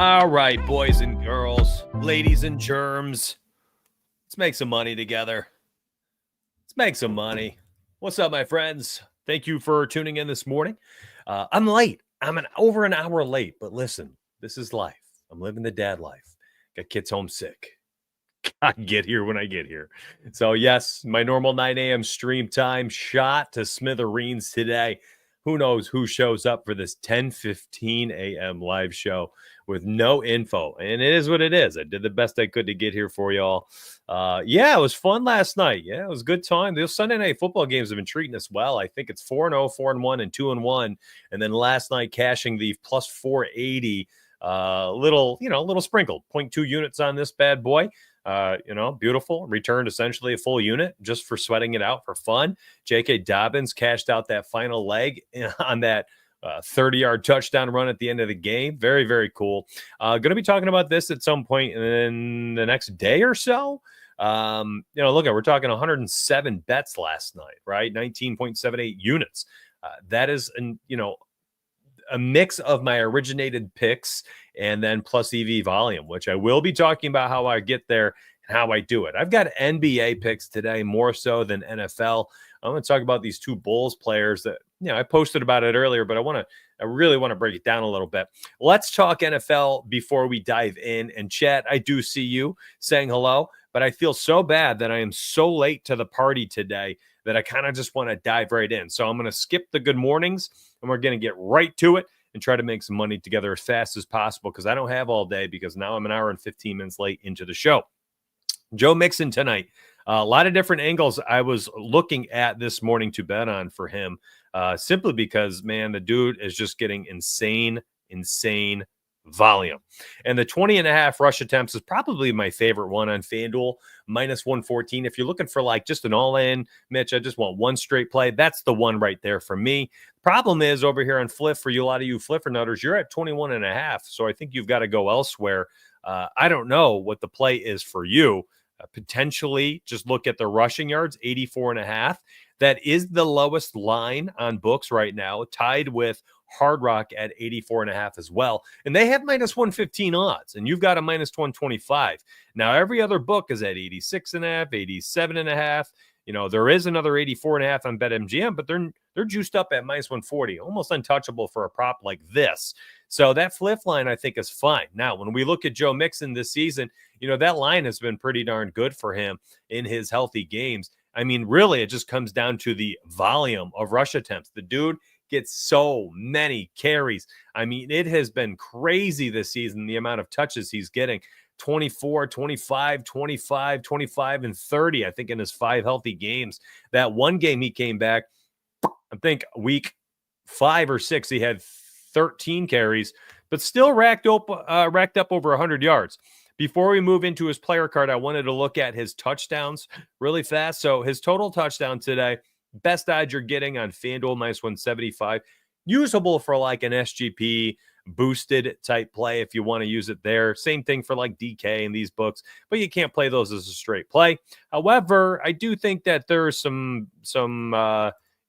All right, boys and girls, ladies and germs, let's make some money together. Let's make some money. What's up, my friends? Thank you for tuning in this morning. I'm late. I'm over an hour late, but listen, this is life. I'm living the dad life. Got kids homesick. I get here when I get here. So, yes, my normal 9 a.m. stream time shot to smithereens today. Who knows who shows up for this 10:15 a.m. live show with no info. And it is what it is. I did the best I could to get here for y'all. Yeah, it was fun last night. Yeah, it was a good time. Those Sunday night football games have been treating us well. I think it's 4-0, 4-1, and 2-1. And then last night cashing the plus 480. Little sprinkled 0.2 units on this bad boy. Beautiful. Returned essentially a full unit just for sweating it out for fun. J.K. Dobbins cashed out that final leg on that 30-yard touchdown run at the end of the game. Very, very cool. Going to be talking about this at some point in the next day or so. We're talking 107 bets last night, right? 19.78 units. That is, a mix of my originated picks and then plus EV volume, which I will be talking about how I get there and how I do it. I've got NBA picks today more so than NFL. I'm going to talk about these two Bulls players that, I posted about it earlier, but I really want to break it down a little bit. Let's talk NFL before we dive in. And chat, I do see you saying hello, but I feel so bad that I am so late to the party today that I kind of just want to dive right in. So I'm going to skip the good mornings and we're going to get right to it and try to make some money together as fast as possible because I don't have all day because now I'm an hour and 15 minutes late into the show. Joe Mixon tonight. A lot of different angles I was looking at this morning to bet on for him simply because, man, the dude is just getting insane volume. And the 20.5 rush attempts is probably my favorite one on FanDuel, minus 114. If you're looking for like just an all-in, Mitch, I just want one straight play. That's the one right there for me. Problem is over here on Fliff, for you, a lot of you Fliffer nutters, you're at 21.5. So I think you've got to go elsewhere. I don't know what the play is for you. Potentially just look at the rushing yards, 84.5. That is the lowest line on books right now, tied with Hard Rock at 84.5 as well. And they have minus 115 odds, and you've got a minus 125. Now, every other book is at 86.5, 87.5. There is another 84.5 on BetMGM, but they're juiced up at minus 140, almost untouchable for a prop like this. So that flip line, I think, is fine. Now, when we look at Joe Mixon this season, that line has been pretty darn good for him in his healthy games. I mean, really, it just comes down to the volume of rush attempts. The dude gets so many carries. I mean, it has been crazy this season, the amount of touches he's getting. 24, 25, 25, 25, and 30, I think, in his 5 healthy games. That one game he came back, I think week 5 or 6, he had 13 carries, but still racked up over 100 yards. Before we move into his player card, I wanted to look at his touchdowns really fast. So his total touchdown today, best odds you're getting on FanDuel, minus 175. Usable for like an SGP boosted type play if you want to use it there. Same thing for like DK and these books, but you can't play those as a straight play. However, I do think that there's some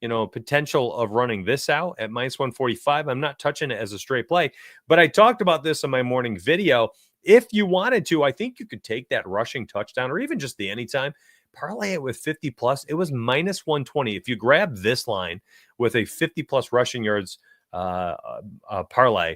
potential of running this out at minus 145. I'm not touching it as a straight play, but I talked about this in my morning video. If you wanted to, I think you could take that rushing touchdown or even just the anytime, parlay it with 50 plus. It was minus 120. If you grab this line with a 50 plus rushing yards parlay,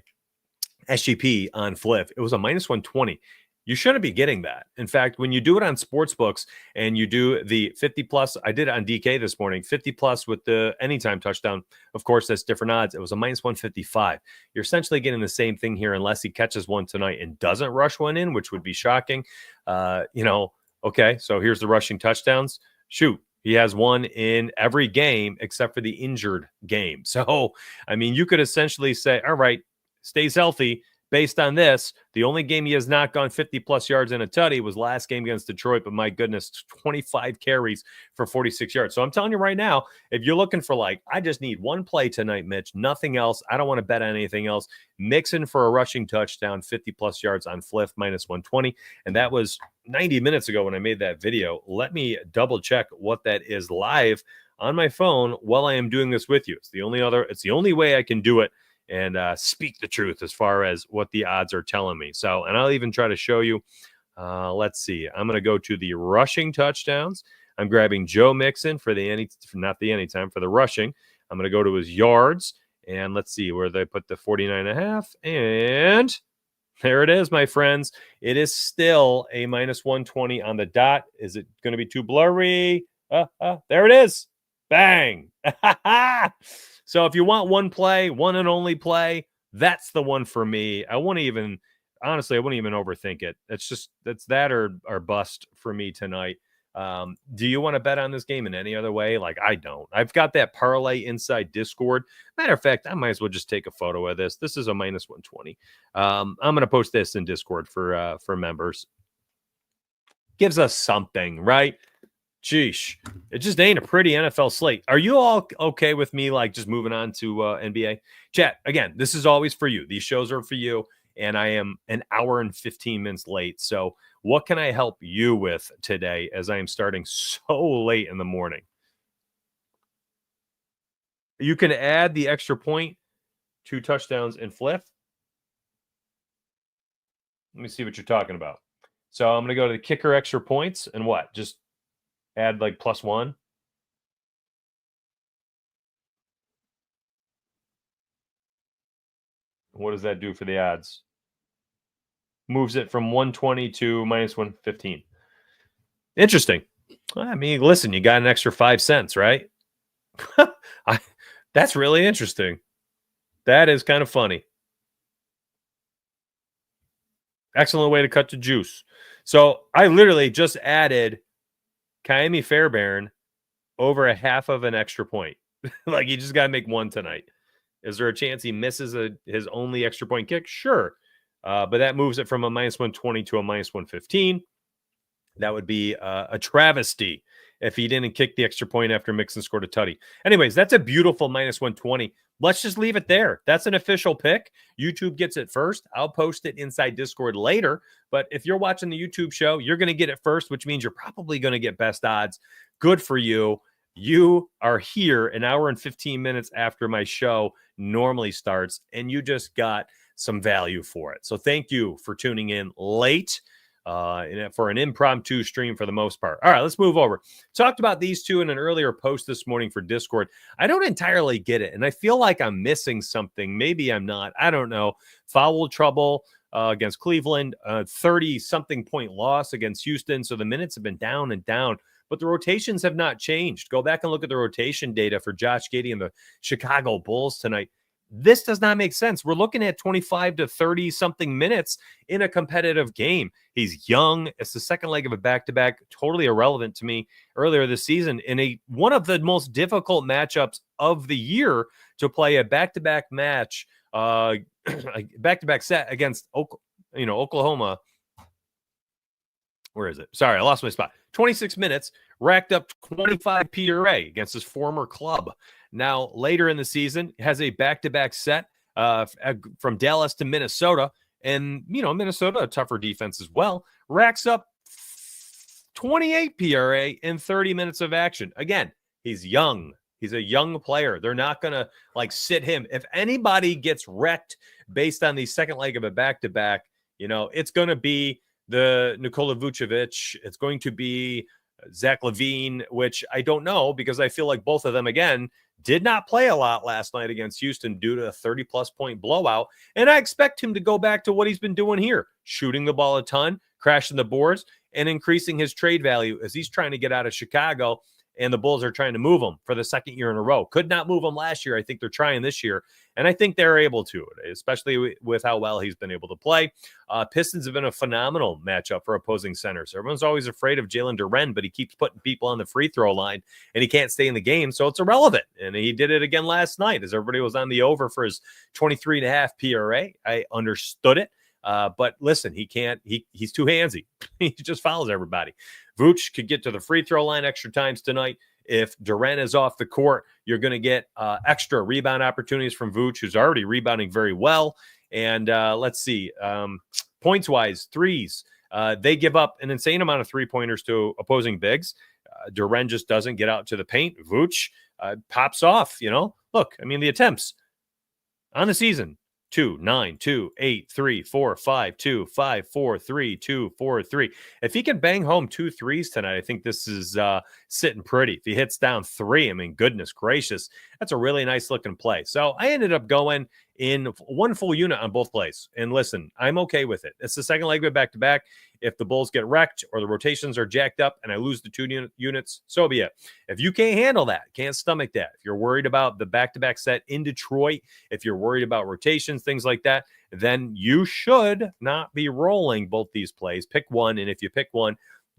SGP on Flip, it was a minus 120. You shouldn't be getting that. In fact, when you do it on sports books and you do the 50 plus, I did it on DK this morning, 50 plus with the anytime touchdown. Of course, that's different odds. It was a minus 155. You're essentially getting the same thing here unless he catches one tonight and doesn't rush one in, which would be shocking. Okay, so here's the rushing touchdowns. Shoot, he has one in every game except for the injured game. So, I mean, you could essentially say, all right, stays healthy. Based on this, the only game he has not gone 50-plus yards in a tutty was last game against Detroit, but my goodness, 25 carries for 46 yards. So I'm telling you right now, if you're looking for I just need one play tonight, Mitch, nothing else. I don't want to bet on anything else. Mixon for a rushing touchdown, 50-plus yards on Fliff, minus 120. And that was 90 minutes ago when I made that video. Let me double-check what that is live on my phone while I am doing this with you. It's the only way I can do it. and speak the truth as far as what the odds are telling me. So, and I'll even try to show you. Let's see. I'm going to go to the rushing touchdowns. I'm grabbing Joe Mixon for the for the rushing. I'm going to go to his yards, and let's see where they put the 49.5. And there it is, my friends. It is still a -120 on the dot. Is it going to be too blurry? There it is. Bang. So if you want one play, one and only play, that's the one for me. I wouldn't even overthink it. That's that or bust for me tonight. Do you want to bet on this game in any other way? Like, I don't. I've got that parlay inside Discord. Matter of fact, I might as well just take a photo of this. This is a -120. I'm going to post this in Discord for members. Gives us something, right? Sheesh. It just ain't a pretty NFL slate. Are you all okay with me, like, just moving on to NBA? Chat, again, this is always for you. These shows are for you, and I am an hour and 15 minutes late. So what can I help you with today as I am starting so late in the morning? You can add the extra point, 2 touchdowns, and flip. Let me see what you're talking about. So I'm going to go to the kicker extra points and what? Just add like +1. What does that do for the odds? Moves it from 120 to -115. Interesting. I mean, listen, you got an extra 5 cents, right? That's really interesting. That is kind of funny. Excellent way to cut the juice. So I literally just added Kaimi Fairbairn over a half of an extra point. Like, you just got to make one tonight. Is there a chance he misses his only extra point kick? Sure. But that moves it from a -120 to a -115. That would be a travesty if he didn't kick the extra point after Mixon scored a tutty. Anyways, that's a beautiful -120. Let's just leave it there. That's an official pick. YouTube gets it first. I'll post it inside Discord later. But if you're watching the YouTube show, you're going to get it first, which means you're probably going to get best odds. Good for you. You are here an hour and 15 minutes after my show normally starts, and you just got some value for it. So thank you for tuning in late for an impromptu stream for the most part. All right, let's move over. Talked about these two in an earlier post this morning for Discord. I don't entirely get it, and I feel like I'm missing something. Maybe I'm not. I don't know. Foul trouble against Cleveland, 30-something point loss against Houston. So the minutes have been down and down, but the rotations have not changed. Go back and look at the rotation data for Josh Giddey and the Chicago Bulls tonight. This does not make sense. We're looking at 25 to 30-something minutes in a competitive game. He's young. It's the second leg of a back-to-back, totally irrelevant to me earlier this season in one of the most difficult matchups of the year to play a back-to-back match, a back-to-back set against Oklahoma. Where is it? Sorry, I lost my spot. 26 minutes, racked up 25 PRA against his former club. Now, later in the season, has a back-to-back set from Dallas to Minnesota. And, Minnesota, a tougher defense as well, racks up 28 PRA in 30 minutes of action. Again, he's young. He's a young player. They're not going to, sit him. If anybody gets wrecked based on the second leg of a back-to-back, it's going to be the Nikola Vucevic. It's going to be Zach LaVine, which I don't know because I feel like both of them, again, did not play a lot last night against Houston due to a 30-plus point blowout. And I expect him to go back to what he's been doing here, shooting the ball a ton, crashing the boards, and increasing his trade value as he's trying to get out of Chicago. And the Bulls are trying to move him for the second year in a row. Could not move him last year. I think they're trying this year. And I think they're able to, especially with how well he's been able to play. Pistons have been a phenomenal matchup for opposing centers. Everyone's always afraid of Jalen Duren, but he keeps putting people on the free throw line, and he can't stay in the game, so it's irrelevant. And he did it again last night as everybody was on the over for his 23.5 PRA. I understood it. But listen, he's too handsy. He just fouls everybody. Vooch could get to the free throw line extra times tonight. If Duren is off the court, you're going to get extra rebound opportunities from Vooch, who's already rebounding very well. And let's see, points-wise, threes. They give up an insane amount of three-pointers to opposing bigs. Duren just doesn't get out to the paint. Vooch pops off, Look, the attempts. on the season. 2, 9, 2, 8, 3, 4, 5, 2, 5, 4, 3, 2, 4, 3. If he can bang home 2 threes tonight, I think this is sitting pretty. If he hits down 3, I mean, goodness gracious, that's a really nice looking play. So I ended up going in one full unit on both plays. And listen, I'm okay with it. It's the second leg of it back-to-back. If the Bulls get wrecked or the rotations are jacked up and I lose the 2 units, so be it. If you can't handle that, can't stomach that, if you're worried about the back-to-back set in Detroit, if you're worried about rotations, things like that, then you should not be rolling both these plays. Pick one, and if you pick one,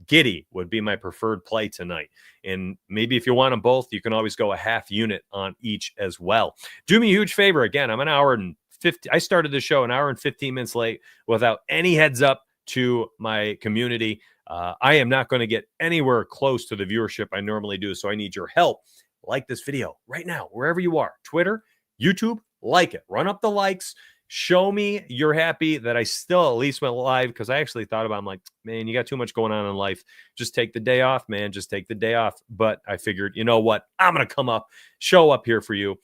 Giddy would be my preferred play tonight. And maybe if you want them both, you can always go a half unit on each as well. Do me a huge favor. Again, I'm an hour and 50. I started the show an hour and 15 minutes late without any heads up to my community. I am not going to get anywhere close to the viewership I normally do. So I need your help. Like this video right now, wherever you are, Twitter, YouTube, like it, run up the likes. Show me you're happy that I still at least went live, because I actually thought about, I'm like, man, you got too much going on in life. Just take the day off, man. Just take the day off. But I figured, you know what? I'm going to come up, show up here for you.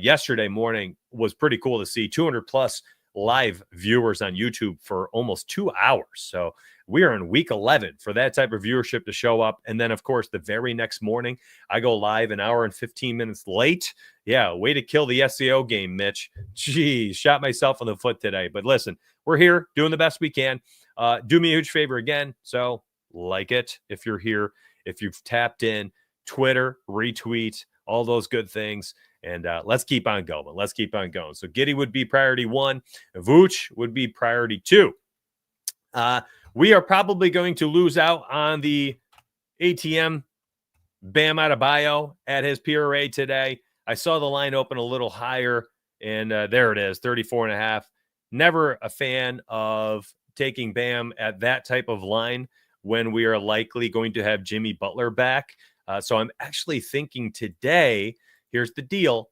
Yesterday morning was pretty cool to see 200 plus live viewers on YouTube for almost 2 hours. So we are in week 11 for that type of viewership to show up. And then, of course, the very next morning, I go live an hour and 15 minutes late. Yeah, way to kill the SEO game, Mitch. Geez, shot myself in the foot today. But listen, we're here doing the best we can. Do me a huge favor again. So like it if you're here. If you've tapped in, Twitter, retweet, all those good things. And let's keep on going. Let's keep on going. So Giddy would be priority 1. Vooch would be priority 2. We are probably going to lose out on the ATM Bam Adebayo at his PRA today. I saw the line open a little higher, and there it is, 34.5. Never a fan of taking Bam at that type of line when we are likely going to have Jimmy Butler back. So I'm actually thinking today, here's the deal.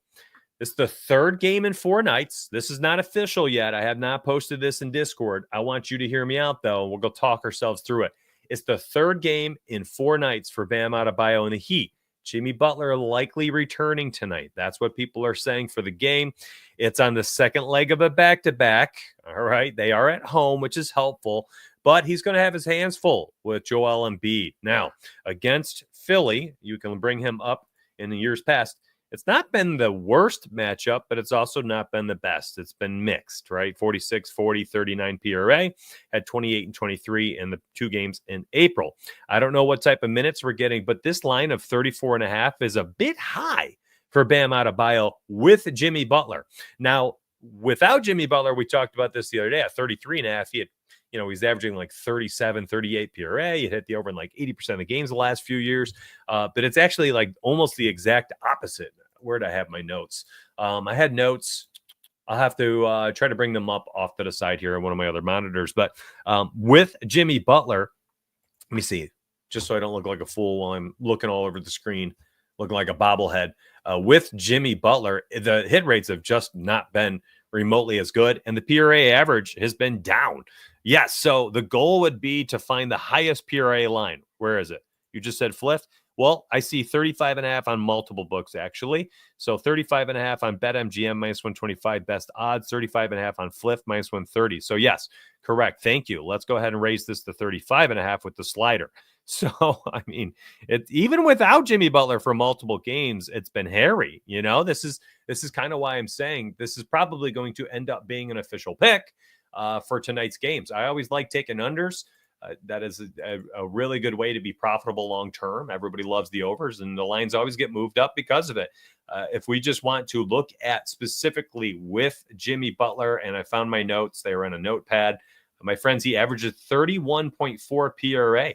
This is the third game in 4 nights. This is not official yet. I have not posted this in Discord. I want you to hear me out, though. We'll go talk ourselves through it. It's the third game in 4 nights for Bam Adebayo and the Heat. Jimmy Butler likely returning tonight. That's what people are saying for the game. It's on the second leg of a back-to-back. All right. They are at home, which is helpful. But he's going to have his hands full with Joel Embiid. Now, against Philly, you can bring him up in the years past. It's not been the worst matchup, but it's also not been the best. It's been mixed, right? 46, 40, 39 PRA, had 28 and 23 in the 2 games in April. I don't know what type of minutes we're getting, but this line of 34.5 is a bit high for Bam Adebayo with Jimmy Butler. Now, without Jimmy Butler, we talked about this the other day, at 33.5, he had, he's averaging like 37, 38 PRA. He hit the over in like 80% of the games the last few years. But it's actually like almost the exact opposite. Where did I have my notes? I had notes. I'll have to try to bring them up off to the side here on one of my other monitors. But with Jimmy Butler, let me see, just so I don't look like a fool while I'm looking all over the screen, looking like a bobblehead. With Jimmy Butler, the hit rates have just not been remotely as good, and the PRA average has been down. Yes, so the goal would be to find the highest PRA line. Where is it? You just said Fliff? Well, I see 35.5 on multiple books, actually. So 35.5 on BetMGM, -125 best odds, 35.5 on Fliff, -130. So yes, correct. Thank you. Let's go ahead and raise this to 35.5 with the slider. So, I mean, even without Jimmy Butler for multiple games, it's been hairy. This is kind of why I'm saying this is probably going to end up being an official pick for tonight's games. I always like taking unders. That is a really good way to be profitable long term. Everybody loves the overs, and the lines always get moved up because of it. If we just want to look at specifically with Jimmy Butler, and I found my notes, they were in a notepad. My friends, he averages 31.4 PRA.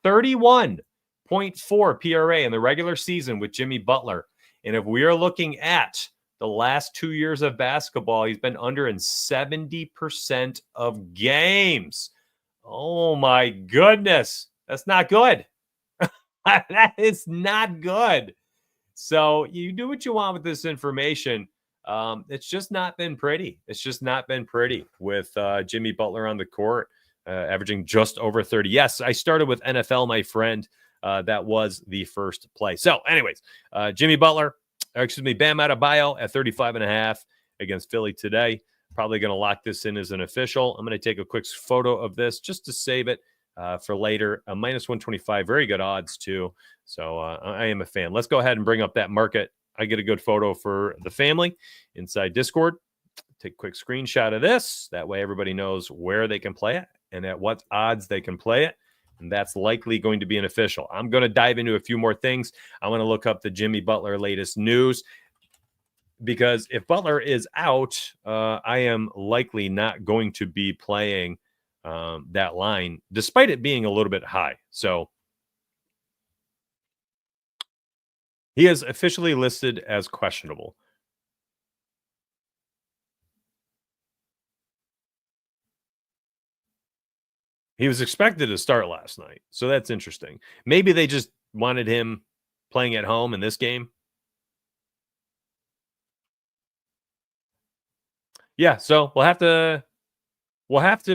31.4 PRA in the regular season with Jimmy Butler. And if we are looking at the last 2 years of basketball, he's been under in 70% of games. Oh my goodness. That's not good. That is not good. So you do what you want with this information. It's just not been pretty. It's just not been pretty with Jimmy Butler on the court, averaging just over 30. Yes, I started with NFL, my friend. That was the first play. So anyways, Bam Adebayo at 35.5. against Philly today. Probably going to lock this in as an official. I'm going to take a quick photo of this just to save it for later. A minus 125, very good odds too. So I am a fan. Let's go ahead and bring up that market. I get a good photo for the family inside Discord. Take a quick screenshot of this. That way everybody knows where they can play it and at what odds they can play it. And that's likely going to be an official. I'm going to dive into a few more things. I want to look up the Jimmy Butler latest news, because if Butler is out, I am likely not going to be playing that line, despite it being a little bit high. So he is officially listed as questionable. He was expected to start last night, so that's interesting. Maybe they just wanted him playing at home in this game. Yeah, so we'll have to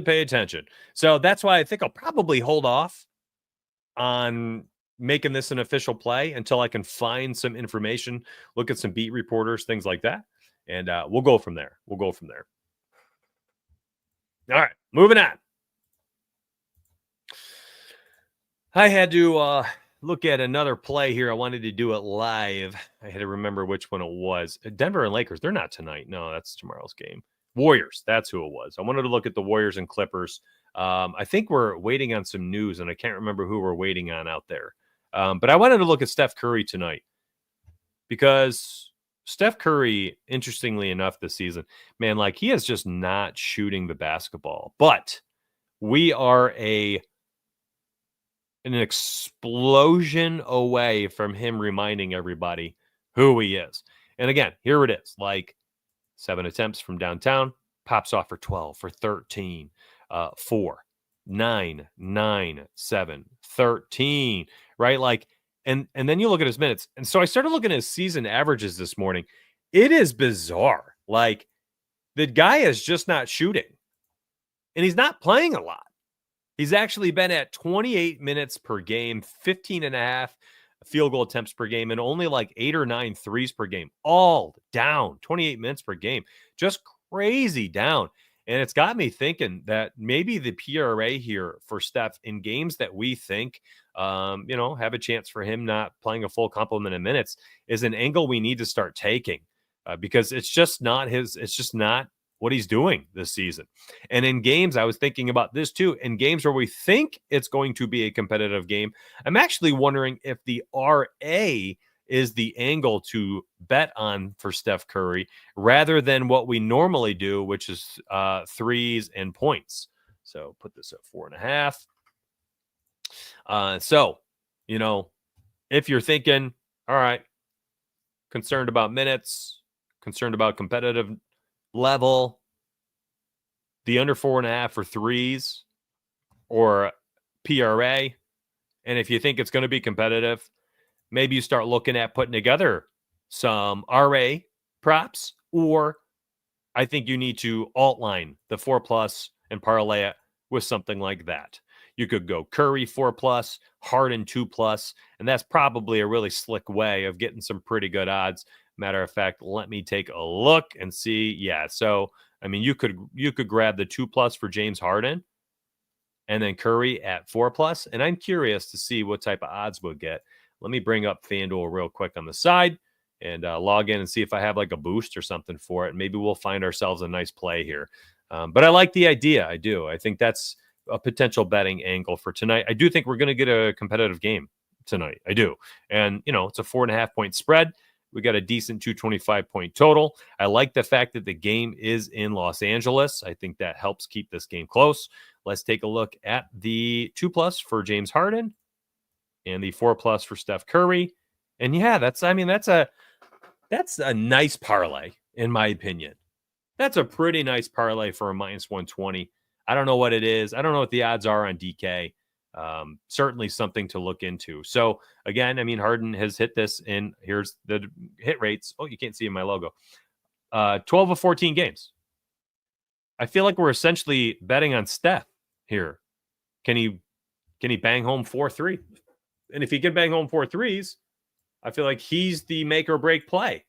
pay attention. So that's why I think I'll probably hold off on making this an official play until I can find some information, look at some beat reporters, things like that, and we'll go from there. All right, moving on. I had to look at another play here. I wanted to do it live. I had to remember which one it was. Denver and Lakers, they're not tonight. No, that's tomorrow's game. Warriors, that's who it was. I wanted to look at the Warriors and Clippers. I think we're waiting on some news, and I can't remember who we're waiting on out there. But I wanted to look at Steph Curry tonight, because Steph Curry, interestingly enough, this season, man, like, he is just not shooting the basketball. But we are an explosion away from him reminding everybody who he is. And again, here it is, like 7 attempts from downtown, pops off for 12, for 13, 4, 9, 9, 7, 13, right? Like, and then you look at his minutes. And so I started looking at his season averages this morning. It is bizarre. Like, the guy is just not shooting, and he's not playing a lot. He's actually been at 28 minutes per game, 15 and a half field goal attempts per game, and only like 8 or 9 threes per game, all down 28 minutes per game. Just crazy down. And it's got me thinking that maybe the PRA here for Steph in games that we think, have a chance for him not playing a full complement of minutes is an angle we need to start taking, because it's just not what he's doing this season. And in games, I was thinking about this too, in games where we think it's going to be a competitive game, I'm actually wondering if the RA is the angle to bet on for Steph Curry rather than what we normally do, which is threes and points. So put this at 4.5. So, if you're thinking, all right, concerned about minutes, concerned about competitive level, the under 4.5 for threes or PRA, and if you think it's going to be competitive, maybe you start looking at putting together some RA props, or I think you need to alt line the 4+ and parlay it with something like that. You could go Curry 4+, Harden 2+, and that's probably a really slick way of getting some pretty good odds. Matter of fact, let me take a look and see. Yeah, so I mean, you could grab the 2+ for James Harden and then Curry at 4+. And I'm curious to see what type of odds we'll get. Let me bring up FanDuel real quick on the side and log in and see if I have like a boost or something for it. Maybe we'll find ourselves a nice play here. But I like the idea. I do. I think that's a potential betting angle for tonight. I do think we're going to get a competitive game tonight. I do. And, it's a 4.5 point spread. We got a decent 225 point total. I like the fact that the game is in Los Angeles. I think that helps keep this game close. Let's take a look at the 2+ for James Harden and the 4+ for Steph Curry. And yeah, that's a nice parlay, in my opinion. That's a pretty nice parlay for a minus 120. I don't know what it is. I don't know what the odds are on DK. Certainly something to look into. So again, Harden has hit this, and here's the hit rates. Oh, you can't see in my logo. 12 of 14 games. I feel like we're essentially betting on Steph here. Can he bang home 4 3? And if he can bang home 4 threes, I feel like he's the make or break play.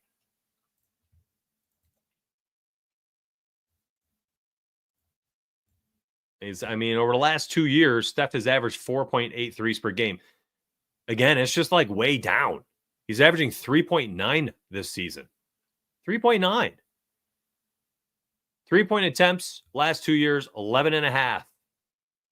Over the last 2 years, Steph has averaged 4.8 threes per game. Again, it's just like way down. He's averaging 3.9 this season. 3.9. 3-point attempts, last 2 years, 11 and a half.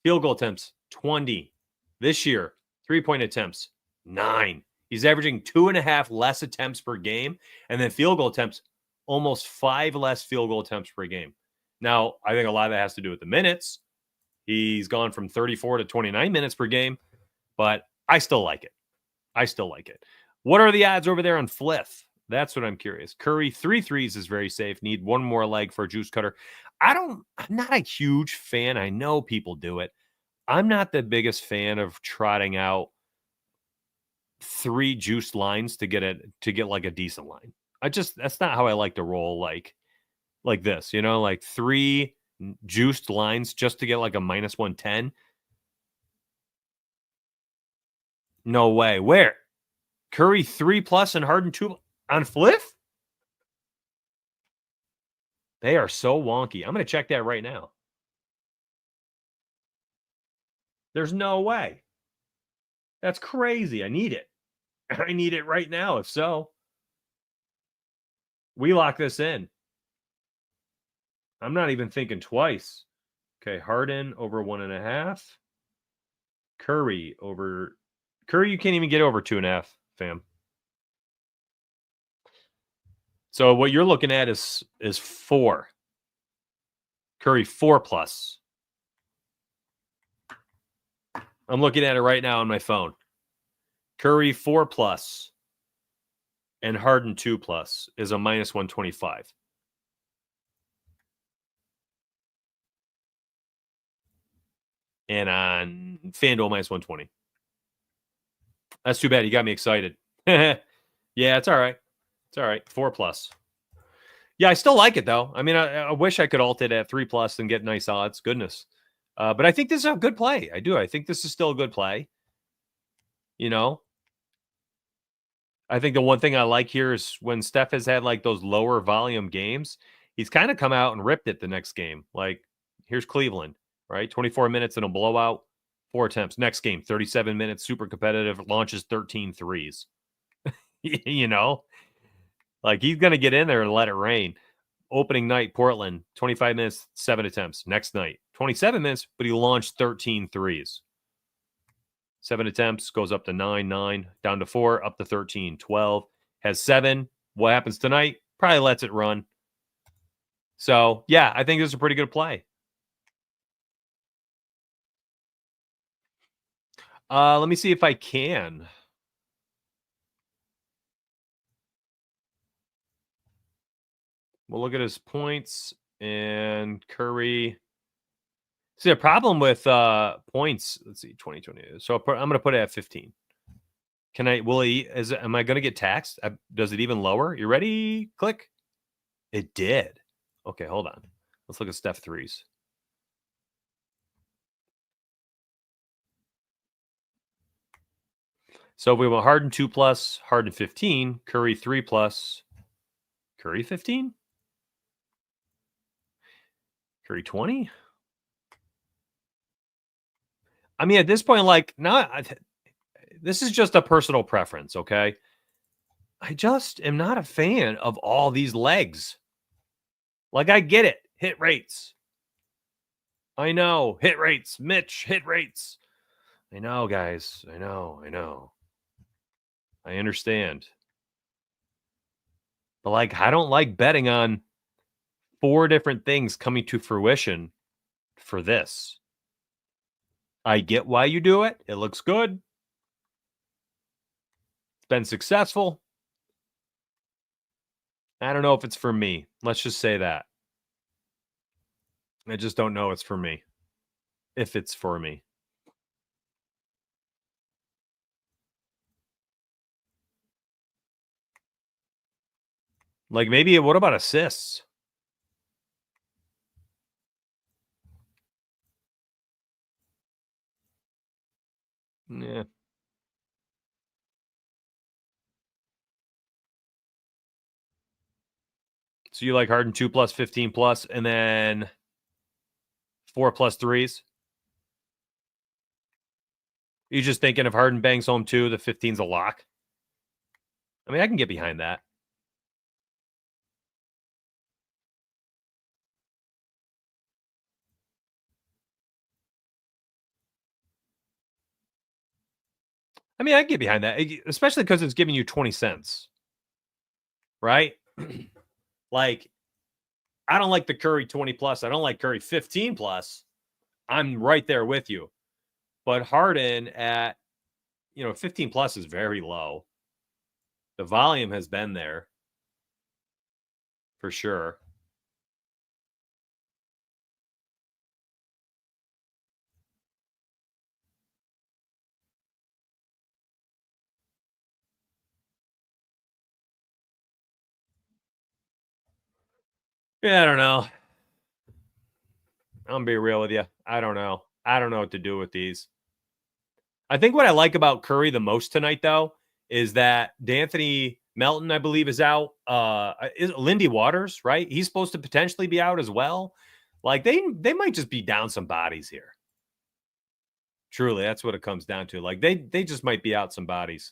Field goal attempts, 20. This year, 3-point attempts, 9. He's averaging 2.5 less attempts per game. And then field goal attempts, almost 5 less field goal attempts per game. Now, I think a lot of that has to do with the minutes. He's gone from 34 to 29 minutes per game, but I still like it. What are the odds over there on Fliff? That's what I'm curious. Curry, 3 threes is very safe. Need one more leg for a juice cutter. I'm not a huge fan. I know people do it. I'm not the biggest fan of trotting out 3 juiced lines to get like a decent line. That's not how I like to roll like this, like 3 juiced lines just to get like a minus 110. No way. Where? Curry 3+ and Harden 2 on Fliff? They are so wonky. I'm going to check that right now. There's no way. That's crazy. I need it. I need it right now. If so, we lock this in. I'm not even thinking twice. Okay, Harden over 1.5. Curry, you can't even get over 2.5, fam. So what you're looking at is 4. Curry 4+. I'm looking at it right now on my phone. Curry 4+ and Harden 2+ is a minus 125. And on FanDuel, minus 120. That's too bad. You got me excited. Yeah, it's all right. 4+. Yeah, I still like it, though. I wish I could alt it at 3+ and get nice odds. Goodness. But I think this is a good play. I do. I think this is still a good play. I think the one thing I like here is when Steph has had like those lower volume games, he's kind of come out and ripped it the next game. Like, here's Cleveland, right? 24 minutes in a blowout, 4 attempts. Next game, 37 minutes, super competitive, launches 13 threes. Like he's going to get in there and let it rain. Opening night, Portland, 25 minutes, 7 attempts. Next night, 27 minutes, but he launched 13 threes. 7 attempts, goes up to 9, down to 4, up to 13, 12, has 7. What happens tonight? Probably lets it run. So, yeah, I think this is a pretty good play. Let me see if I can. We'll look at his points and Curry. See, a problem with points. Let's see, 2020. So I'm going to put it at 15. Am I going to get taxed? Does it even lower? You ready? Click. It did. Okay, hold on. Let's look at Steph threes. So if we went Harden 2+, Harden 15, Curry 3+, Curry 15, Curry 20. At this point, like, this is just a personal preference, okay? I just am not a fan of all these legs. Like, I get it. Hit rates. I know. Hit rates. Mitch, hit rates. I know, guys. I know. I understand. But, like, I don't like betting on 4 different things coming to fruition for this. I get why you do it. It looks good. It's been successful. I don't know if it's for me. Let's just say that. I just don't know it's for me. If it's for me. Like, maybe, what about assists? Yeah. So you like Harden 2+, 15+, and then 4+ threes. You just thinking if Harden bangs home 2, the 15's a lock? I mean, I can get behind that. I mean, I can get behind that, especially because it's giving you 20 cents, right? Like, I don't like the Curry 20+. I don't like Curry 15+. I'm right there with you. But Harden at, 15+ is very low. The volume has been there for sure. Yeah, I don't know. I'm gonna be real with you. I don't know. I don't know what to do with these. I think what I like about Curry the most tonight, though, is that D'Anthony Melton, I believe, is out. Is Lindy Waters, right? He's supposed to potentially be out as well. Like they might just be down some bodies here. Truly, that's what it comes down to. Like they just might be out some bodies.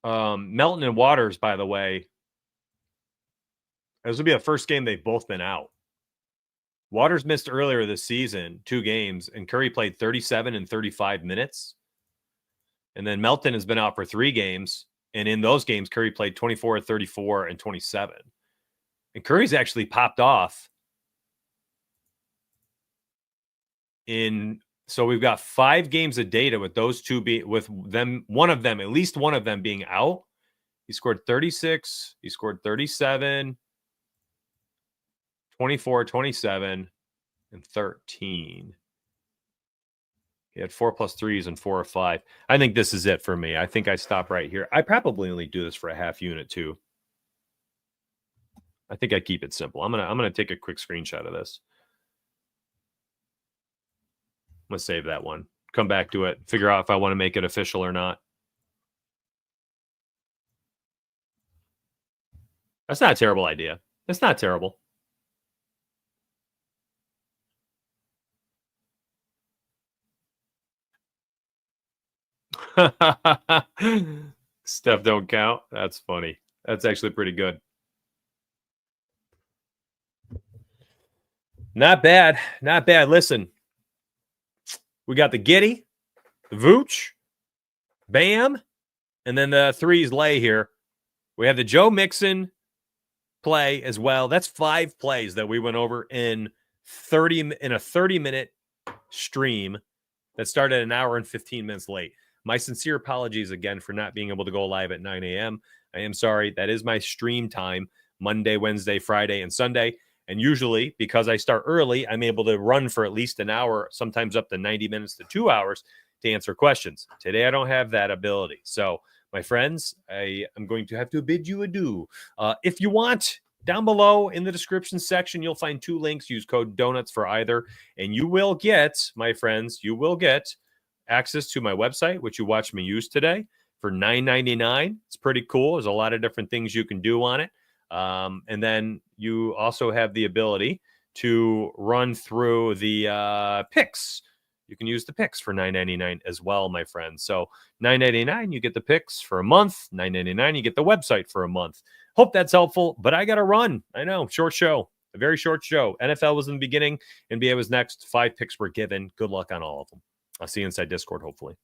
Melton and Waters, by the way, this will be the first game they've both been out. Waters missed earlier this season, 2 games, and Curry played 37 and 35 minutes. And then Melton has been out for 3 games. And in those games, Curry played 24, 34, and 27. And Curry's actually popped off so we've got 5 games of data with those two with them, at least one of them being out. He scored 36, he scored 37, 24, 27, and 13. He had 4+ threes and 4 or 5. I think this is it for me. I think I stop right here. I probably only do this for a half unit too. I think I keep it simple. I'm gonna take a quick screenshot of this. I'm gonna save that one. Come back to it. Figure out if I want to make it official or not. That's not a terrible idea. That's not terrible. Stuff don't count. That's funny. That's actually pretty good. Not bad. Not bad. Listen, we got the Giddy, the Vooch, Bam, and then the threes lay here. We have the Joe Mixon play as well. That's 5 plays that we went over in a 30-minute stream that started an hour and 15 minutes late. My sincere apologies again for not being able to go live at 9 a.m. I am sorry. That is my stream time, Monday, Wednesday, Friday, and Sunday. And usually, because I start early, I'm able to run for at least an hour, sometimes up to 90 minutes to 2 hours to answer questions. Today, I don't have that ability. So, my friends, I am going to have to bid you adieu. If you want, down below in the description section, you'll find 2 links. Use code DONUTS for either. And you will get, my friends, access to my website, which you watched me use today, for $9.99. It's pretty cool. There's a lot of different things you can do on it. And then you also have the ability to run through the picks. You can use the picks for $9.99 as well, my friends. So $9.99, you get the picks for a month. $9.99, you get the website for a month. Hope that's helpful, but I got to run. I know, short show, a very short show. NFL was in the beginning, NBA was next. 5 picks were given. Good luck on all of them. I'll see you inside Discord, hopefully.